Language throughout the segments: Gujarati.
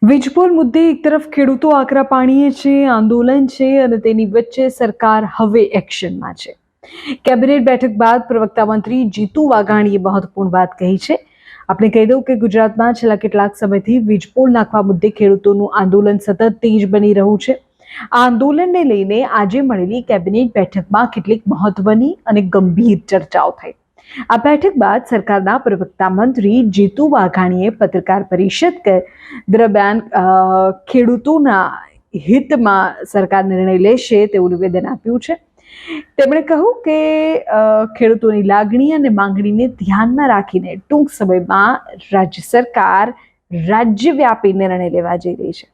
વીજપોલ મુદ્દે એક તરફ ખેડૂતો આકરા પાણીએ છે, આંદોલન છે અને તેની વચ્ચે સરકાર હવે એક્શનમાં છે. કેબિનેટ બેઠક બાદ પ્રવક્તા મંત્રી જીતુ વાઘાણીએ મહત્વપૂર્ણ વાત કહી છે. આપણે કહી દઉં કે ગુજરાતમાં છેલ્લા કેટલાક સમયથી વીજપોલ નાખવા મુદ્દે ખેડૂતોનું આંદોલન સતત તેજ બની રહ્યું છે. આ આંદોલનને લઈને આજે મળેલી કેબિનેટ બેઠકમાં કેટલીક મહત્વની અને ગંભીર ચર્ચાઓ થઈ. આ બેઠક બાદ સરકારના પ્રવક્તા મંત્રી જીતુ વાઘાણીએ પત્રકાર પરિષદ દરમિયાન ખેડૂતોના હિતમાં સરકાર નિર્ણય લેશે તેવું નિવેદન આપ્યું છે. તેમણે કહ્યું કે ખેડૂતોની લાગણી અને માંગણીને ધ્યાનમાં રાખીને ટૂંક સમયમાં રાજ્ય સરકાર રાજ્યવ્યાપી નિર્ણય લેવા જઈ રહી છે.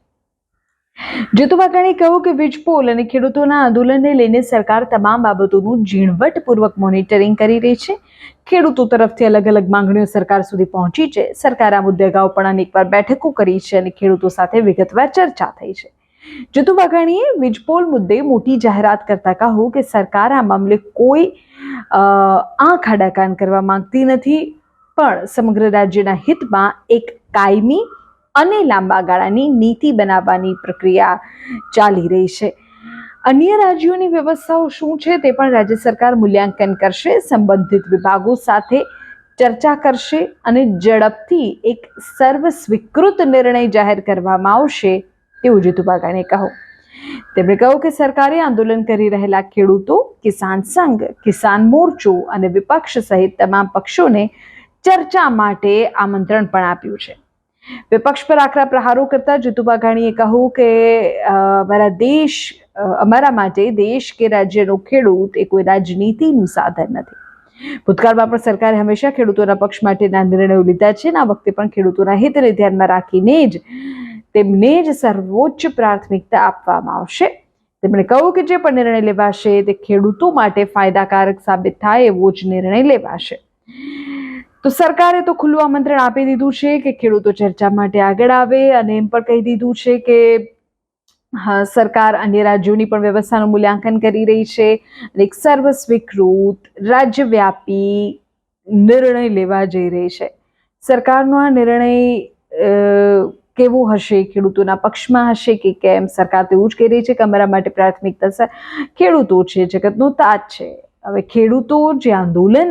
જીતુ વાઘાણીએ કહ્યું કે વીજપોલ અને ખેડૂતોના આંદોલનને લઈને સરકાર તમામ બાબતોનું ઝીણવટપૂર્વક મોનિટરિંગ કરી રહી છે. ખેડૂતો તરફથી અલગ અલગ માંગણીઓ સરકાર સુધી પહોંચી છે. સરકાર આ મુદ્દે અગાઉ પણ અનેકવાર બેઠકો કરી છે અને ખેડૂતો સાથે વિગતવાર ચર્ચા થઈ છે. જીતુ વાઘાણીએ વીજપોલ મુદ્દે મોટી જાહેરાત કરતા કહ્યું કે સરકાર આ મામલે કોઈ આંખ આડા કાન કરવા માંગતી નથી, પણ સમગ્ર રાજ્યના હિતમાં એક કાયમી અને લાંબા ગાળાની નીતિ બનાવવાની પ્રક્રિયા ચાલી રહી છે. અન્ય રાજ્યોની વ્યવસ્થાઓ શું છે તે પણ રાજ્ય સરકાર મૂલ્યાંકન કરશે, સંબંધિત વિભાગો સાથે ચર્ચા કરશે અને ઝડપથી એક સર્વસ્વીકૃત નિર્ણય જાહેર કરવામાં આવશે તેવું જીતુ વાઘાણીએ કહ્યું. તેમણે કહ્યું કે સરકારે આંદોલન કરી રહેલા ખેડૂતો, કિસાન સંઘ, કિસાન મોરચો અને વિપક્ષ સહિત તમામ પક્ષોને ચર્ચા માટે આમંત્રણ પણ આપ્યું છે. વિપક્ષ પર આકરા પ્રહારો કરતા જીતુ વાઘાણીએ કહ્યું કે અમારા માટે દેશ કે રાજ્યનો ખેડૂત એ કોઈ રાજનીતિનું સાધન નથી. ભૂતકાળમાં પણ સરકારે હંમેશા ખેડૂતોના પક્ષ માટેના નિર્ણયો લીધા છે અને આ વખતે પણ ખેડૂતોના હિતને ધ્યાનમાં રાખીને જ તેમને જ સર્વોચ્ચ પ્રાથમિકતા આપવામાં આવશે. તેમણે કહ્યું કે જે પણ નિર્ણય લેવાશે તે ખેડૂતો માટે ફાયદાકારક સાબિત થાય એવો જ નિર્ણય લેવાશે. તો સરકારે તો ખુલ્લું આમંત્રણ આપી દીધું છે કે ખેડૂતો ચર્ચા માટે આગળ આવે અને એમ પણ કહી દીધું છે કે સરકાર અન્ય રાજ્યોની પણ વ્યવસ્થાનું મૂલ્યાંકન કરી રહી છે અને એક સર્વસ્વીકૃત રાજ્યવ્યાપી નિર્ણય લેવા જઈ રહી છે. સરકારનો આ નિર્ણય કેવો હશે, ખેડૂતોના પક્ષમાં હશે કે કેમ? સરકાર તો એવું જ કહી રહી છે કે અમારા માટે પ્રાથમિકતા ખેડૂતો છે, જગતનો તાજ છે. હવે ખેડૂતો જે આંદોલન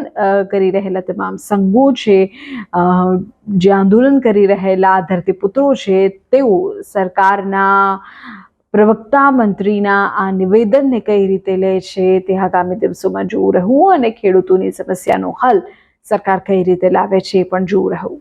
કરી રહેલા તમામ સંઘો છે, જે આંદોલન કરી રહેલા ધરતીપુત્રો છે, તેઓ સરકારના પ્રવક્તા મંત્રીના આ નિવેદનને કઈ રીતે લે છે તે આગામી દિવસોમાં જોવું રહ્યું અને ખેડૂતોની સમસ્યાનો હલ સરકાર કઈ રીતે લાવે છે એ પણ જોવું રહ્યું.